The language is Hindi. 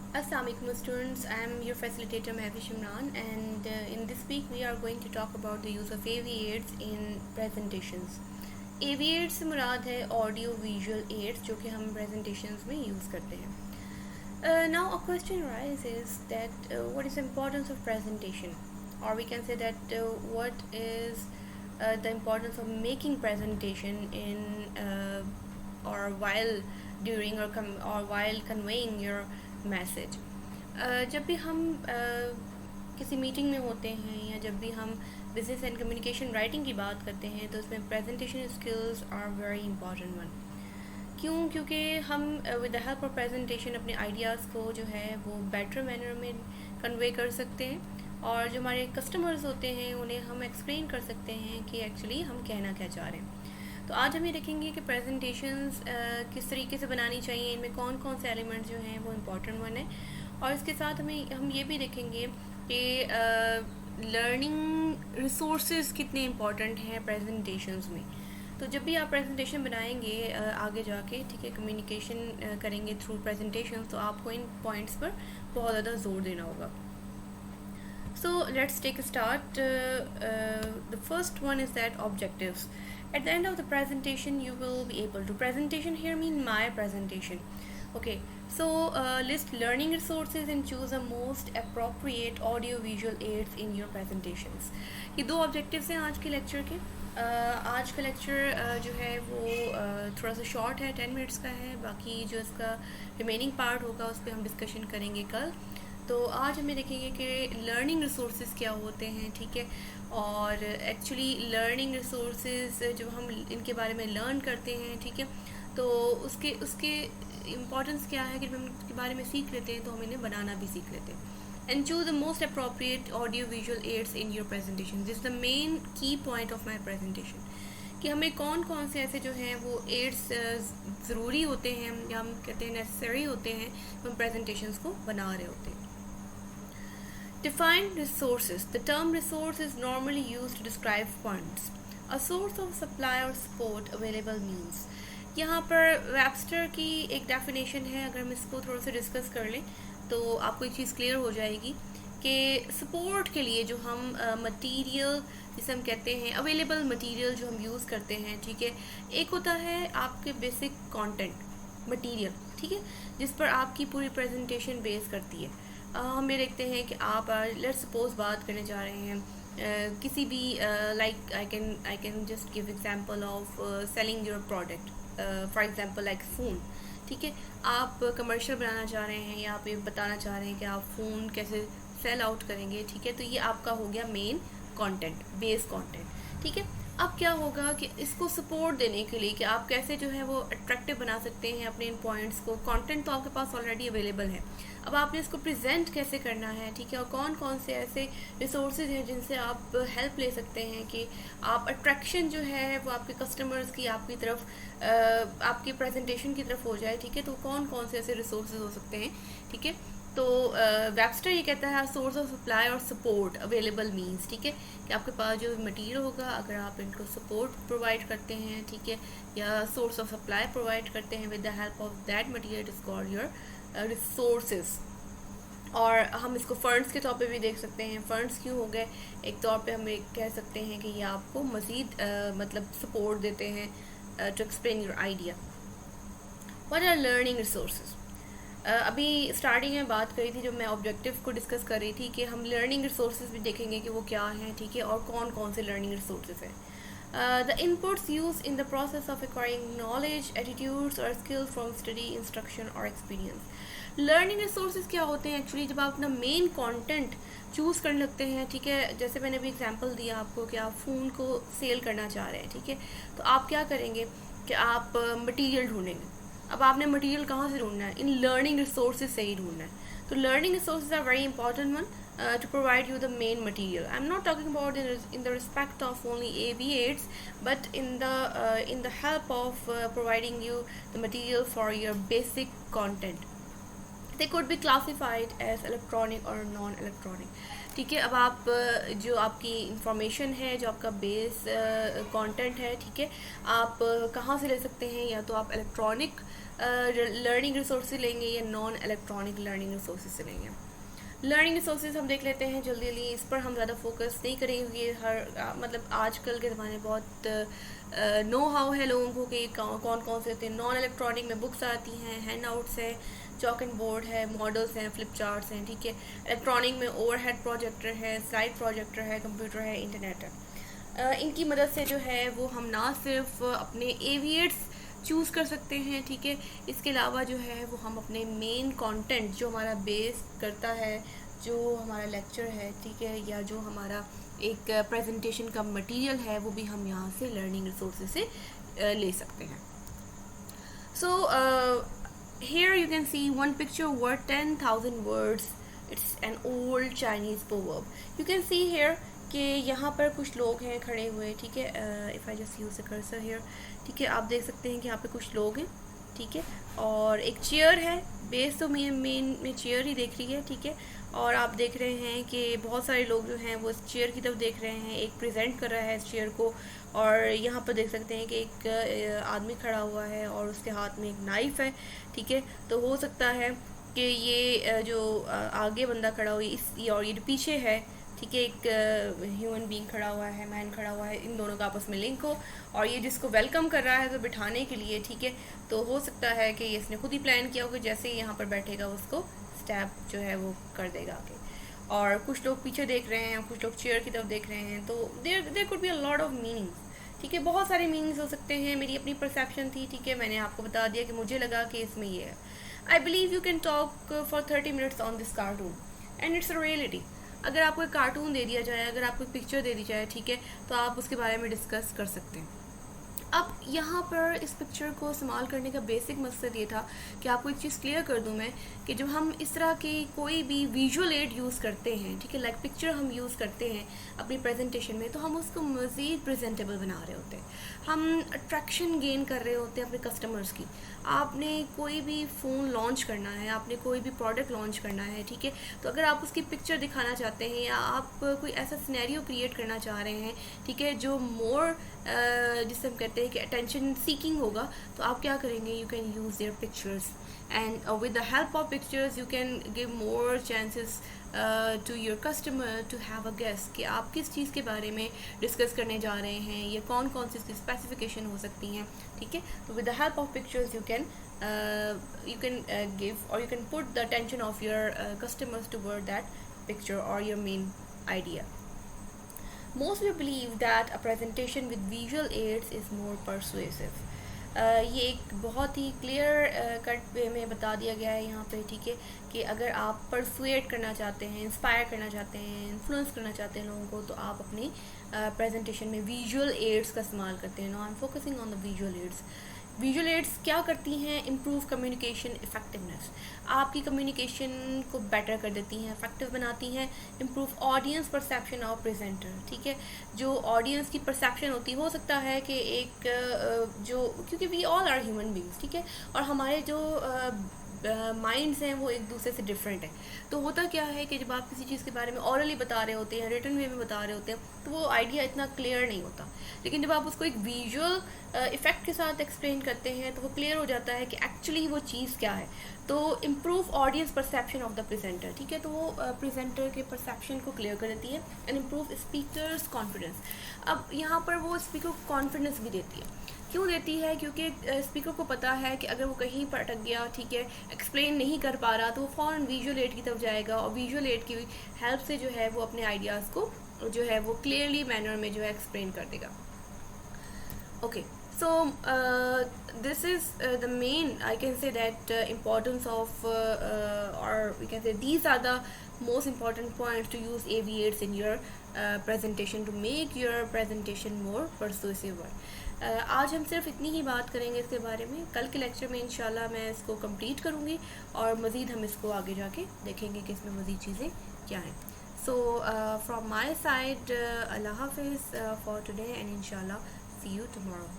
Assalamualaikum students, I am your facilitator Mehvi Shimran, and in this week we are going to talk about the use of AV aids in presentations. AV aids से मुराद है ऑडियो विजुअल aids जो कि हम presentations में use करते हैं. Now a question arises that what is the importance of presentation, or we can say that what is the importance of making presentation in or while during or while conveying your message. जब भी हम किसी मीटिंग में होते हैं या जब भी हम बिजनेस एंड कम्युनिकेशन राइटिंग की बात करते हैं तो उसमें presentation skills are very important one. क्योंकि हम with the help of presentation अपने आइडियाज़ को जो है वो बेटर मैनर में कन्वे कर सकते हैं और जो हमारे कस्टमर्स होते हैं उन्हें हम एक्सप्लेन कर सकते हैं कि एक्चुअली हम कहना क्या चाह रहे हैं. तो आज हम ये देखेंगे कि प्रेजेंटेशंस किस तरीके से बनानी चाहिए, इनमें कौन कौन से एलिमेंट्स जो हैं वो इम्पॉर्टेंट वन है, और इसके साथ हम ये भी देखेंगे कि लर्निंग रिसोर्सेज कितने इम्पॉर्टेंट हैं प्रेजेंटेशंस में. तो जब भी आप प्रेजेंटेशन बनाएंगे आगे जाके, ठीक है, कम्युनिकेशन करेंगे थ्रू प्रेजेंटेशन, तो आपको इन पॉइंट्स पर बहुत ज़्यादा जोर देना होगा. So let's take a start. The first one is that objectives. At the end of the presentation, you will be able to. Presentation here mean my presentation. Okay. So list learning resources and choose the most appropriate audio-visual aids in your presentations. ये दो objectives हैं आज के lecture के. आज का lecture जो है वो थोड़ा सा short है, 10 minutes का है. बाकी जो इसका remaining part होगा उस पर हम discussion करेंगे कल. तो आज हमें देखेंगे कि लर्निंग रिसोर्सेज क्या होते हैं, ठीक है, और एक्चुअली लर्निंग रिसोर्सेज जो हम इनके बारे में लर्न करते हैं, ठीक है, तो उसके इम्पॉर्टेंस क्या है कि जब हम इसके बारे में सीख लेते हैं तो हम इन्हें बनाना भी सीख लेते हैं. And choose the most appropriate audio visual aids in your presentation. This is the main की पॉइंट ऑफ माई प्रेजेंटेशन कि हमें कौन कौन से ऐसे जो हैं वो एड्स ज़रूरी होते हैं या हम कहते हैं नेसेसरी होते हैं हम प्रेजेंटेशंस को बना रहे होते हैं. Define resources. The term resource is normally used to describe funds. A source of supply or support available means. यहाँ पर वेबस्टर की एक डेफिनेशन है. अगर हम इसको थोड़ा सा डिस्कस कर लें तो आपको एक चीज़ क्लियर हो जाएगी कि सपोर्ट के लिए जो हम मटेरियल जिसे हम कहते हैं अवेलेबल मटेरियल जो हम यूज़ करते हैं, ठीक है, एक होता है आपके बेसिक कंटेंट मटेरियल, ठीक है, जिस पर आपकी पूरी प्रेजेंटेशन बेस करती है. हम ये देखते हैं कि आप लेट्स सपोज बात करने जा रहे हैं किसी भी like I can just give example of selling your product, for example like phone, ठीक है, आप कमर्शियल बनाना चाह रहे हैं या आप ये बताना चाह रहे हैं कि आप फ़ोन कैसे सेल आउट करेंगे, ठीक है, तो ये आपका हो गया मेन कंटेंट, बेस कंटेंट, ठीक है. अब क्या होगा कि इसको सपोर्ट देने के लिए कि आप कैसे जो है वो अट्रैक्टिव बना सकते हैं अपने इन पॉइंट्स को. कंटेंट तो आपके पास ऑलरेडी अवेलेबल है, अब आपने इसको प्रेजेंट कैसे करना है, ठीक है, और कौन कौन से ऐसे रिसोर्सेज हैं जिनसे आप हेल्प ले सकते हैं कि आप अट्रैक्शन जो है वो आपके कस्टमर्स की आपकी तरफ आपकी प्रेजेंटेशन की तरफ हो जाए, ठीक है. तो कौन कौन से ऐसे रिसोर्सेज हो सकते हैं, ठीक है. तो वेबस्टर ये कहता है सोर्स ऑफ सप्लाई और सपोर्ट अवेलेबल मींस, ठीक है, कि आपके पास जो मटेरियल होगा अगर आप इनको सपोर्ट प्रोवाइड करते हैं, ठीक है, या सोर्स ऑफ सप्लाई प्रोवाइड करते हैं with the help of that material is called your resources. और हम इसको फंड्स के तौर पे भी देख सकते हैं. फंड्स क्यों हो गए, एक तौर पे हम एक कह सकते हैं कि ये आपको मज़ीद मतलब सपोर्ट देते हैं to explain your idea. What are learning resources. अभी स्टार्टिंग में बात करी थी जब मैं ऑब्जेक्टिव को डिस्कस कर रही थी कि हम लर्निंग रिसोर्सेज भी देखेंगे कि वो क्या हैं, ठीक है, और कौन कौन से लर्निंग रिसोर्सेज हैं. The inputs used in the process of acquiring knowledge, attitudes or skills from study, instruction or experience. Learning resources क्या होते हैं एक्चुअली जब आप अपना मेन कंटेंट चूज़ करने लगते हैं, ठीक है. जैसे मैंने अभी एग्जांपल दिया आपको कि आप फ़ोन को सेल करना चाह रहे हैं, ठीक है, तो आप क्या करेंगे कि आप मटेरियल ढूंढेंगे. अब आपने मटेरियल कहाँ से ढूंढना है, इन लर्निंग रिसोर्सेज से ही ढूंढना है. तो learning resources are very important one to provide you the main material. I'm not talking about in the respect of only AV aids, but in the help of providing you the material for your basic content. They could be classified as electronic or non-electronic. ठीक है। अब आप जो आपकी इंफॉर्मेशन है, जो आपका बेस कंटेंट है, ठीक है, आप कहाँ से ले सकते हैं? या तो आप इलेक्ट्रॉनिक लर्निंग रिसोर्सेज लेंगे या नॉन इलेक्ट्रॉनिक लर्निंग रिसोर्सेज से लेंगे। लर्निंग रिसोर्सेज हम देख लेते हैं जल्दी जल्दी, इस पर हम ज़्यादा फोकस नहीं करेंगे। मतलब आजकल के ज़माने बहुत नो हाउ है लोगों को कि कौन कौन से होते हैं। नॉन इलेक्ट्रॉनिक में बुक्स आती हैं, हैंड आउट्स हैं, चॉक एंड बोर्ड है, मॉडल्स हैं, फ्लिप चार्ट्स हैं, ठीक है। इलेक्ट्रॉनिक में ओवरहेड प्रोजेक्टर है, स्लाइड प्रोजेक्टर है, कंप्यूटर है, इंटरनेट है। इनकी मदद से जो है वो हम ना सिर्फ अपने एविएट्स चूज़ कर सकते हैं, ठीक है, इसके अलावा जो है वो हम अपने मेन कंटेंट जो हमारा बेस करता है, जो हमारा लेक्चर है, ठीक है, या जो हमारा एक प्रेजेंटेशन का मटेरियल है, वो भी हम यहाँ से लर्निंग रिसोर्सेज से ले सकते हैं। सो here you can see one picture worth 10,000 words. It's an old Chinese proverb. You can see here कि यहाँ पर कुछ लोग हैं खड़े हुए, ठीक है। If I just use the cursor here, ठीक है, आप देख सकते हैं कि यहाँ पे कुछ लोग हैं, ठीक है, और एक चेयर है। बेस तो मेन में चेयर ही देख रही है, ठीक है, और आप देख रहे हैं कि बहुत सारे लोग जो हैं वो इस चेयर की तरफ देख रहे हैं। एक प्रेजेंट कर रहा है इस चेयर को, और यहाँ पर देख सकते हैं कि एक आदमी खड़ा हुआ है और उसके हाथ में एक नाइफ़ है, ठीक है। तो हो सकता है कि ये जो आगे बंदा खड़ा हुआ है और ये जो पीछे है, ठीक है, एक ह्यूमन बीइंग खड़ा हुआ है, मैन खड़ा हुआ है, इन दोनों का आपस में लिंक हो, और ये जिसको वेलकम कर रहा है तो बिठाने के लिए, ठीक है, तो हो सकता है कि इसने खुद ही प्लान किया हो कि जैसे ही यहाँ पर बैठेगा उसको स्टैप जो है वो कर देगा आगे। और कुछ लोग पीछे देख रहे हैं, कुछ लोग चेयर की तरफ देख रहे हैं, तो there could be a lot of meanings, ठीक है, बहुत सारे मीनिंग्स हो सकते हैं। मेरी अपनी परसेप्शन थी, ठीक है, मैंने आपको बता दिया कि मुझे लगा कि इसमें ये है। I believe you can talk for 30 minutes on this cartoon and it's a reality. अगर आपको एक कार्टून दे दिया जाए, अगर आपको एक पिक्चर दे दी जाए, ठीक है, तो आप उसके बारे में डिस्कस कर सकते हैं। अब यहाँ पर इस पिक्चर को इस्तेमाल करने का बेसिक मकसद ये था कि आपको एक चीज़ क्लियर कर दूँ मैं, कि जब हम इस तरह की कोई भी विजुअल एड यूज़ करते हैं, ठीक है, लाइक पिक्चर हम यूज़ करते हैं अपनी प्रेजेंटेशन में, तो हम उसको मज़ीद प्रेजेंटेबल बना रहे होते हैं, हम अट्रैक्शन गेन कर रहे होते हैं अपने कस्टमर्स की। आपने कोई भी फ़ोन लॉन्च करना है, आपने कोई भी प्रोडक्ट लॉन्च करना है, ठीक है, तो अगर आप उसकी पिक्चर दिखाना चाहते हैं या आप कोई ऐसा सिनेरियो क्रिएट करना चाह रहे हैं, ठीक है, जो मोर जिसे हम कहते हैं कि अटेंशन सीकिंग होगा, तो आप क्या करेंगे? You can use their pictures and with the help of pictures you can give more chances to your customer to have a guess कि आप किस चीज़ के बारे में डिस्कस करने जा रहे हैं, या कौन कौन सी इसकी स्पेसिफिकेशन हो सकती हैं, ठीक है। तो with the help of pictures you can give or you can put the attention of your customers toward that picture or your main idea. Most people believe that a presentation with visual aids is more persuasive. ये एक बहुत ही क्लियर कट वे में बता दिया गया है यहाँ पे, ठीक है, कि अगर आप परसुएट करना चाहते हैं, इंस्पायर करना चाहते हैं, इन्फ्लुएंस करना चाहते हैं लोगों को, तो आप अपनी प्रेजेंटेशन में विजुअल एड्स का इस्तेमाल करते हैं। Now I am focusing on the visual aids. Visual aids क्या करती हैं? इम्प्रूव कम्युनिकेशन इफेक्टिवनेस, आपकी कम्युनिकेशन को बेटर कर देती हैं, इफेक्टिव बनाती हैं। Improve audience perception of presenter, ठीक है, जो ऑडियंस की परसेप्शन होती हो सकता है कि एक जो, क्योंकि we all are human beings, ठीक है, और हमारे जो माइंड्स हैं वो एक दूसरे से डिफरेंट है। तो होता क्या है कि जब आप किसी चीज़ के बारे में ऑरली बता रहे होते हैं, रिटन वे में बता रहे होते हैं, तो वो आइडिया इतना क्लियर नहीं होता, लेकिन जब आप उसको एक विजुअल इफेक्ट के साथ एक्सप्लेन करते हैं तो वो क्लियर हो जाता है कि एक्चुअली वो चीज़ क्या है। तो improve audience perception of the presenter, ठीक है, तो वो प्रेजेंटर के परसेप्शन को क्लियर कर देती है। एंड इम्प्रूव स्पीकर्स कॉन्फिडेंस, अब यहाँ पर वो स्पीकर को कॉन्फिडेंस भी देती है। क्यों देती है? क्योंकि स्पीकर को पता है कि अगर वो कहीं पर अटक गया, ठीक है, एक्सप्लेन नहीं कर पा रहा, तो वो फ़ौरन विजुअल एड की तरफ जाएगा और विजुअल एड की हेल्प से जो है वो अपने आइडियाज़ को जो है वो क्लियरली मैनर में जो है एक्सप्लेन कर देगा। Okay, so this is the main, I can say that importance of or we can say these are the most important points to use AV8s in your presentation to make your presentation more persuasive. आज हम सिर्फ इतनी ही बात करेंगे इसके बारे में। कल के लेक्चर में इंशाल्लाह मैं इसको कंप्लीट करूँगी और मज़ीद हम इसको आगे जाके देखेंगे कि इसमें मज़ीद चीज़ें क्या हैं। So from my side, Allah Hafiz for today and inshallah see you tomorrow.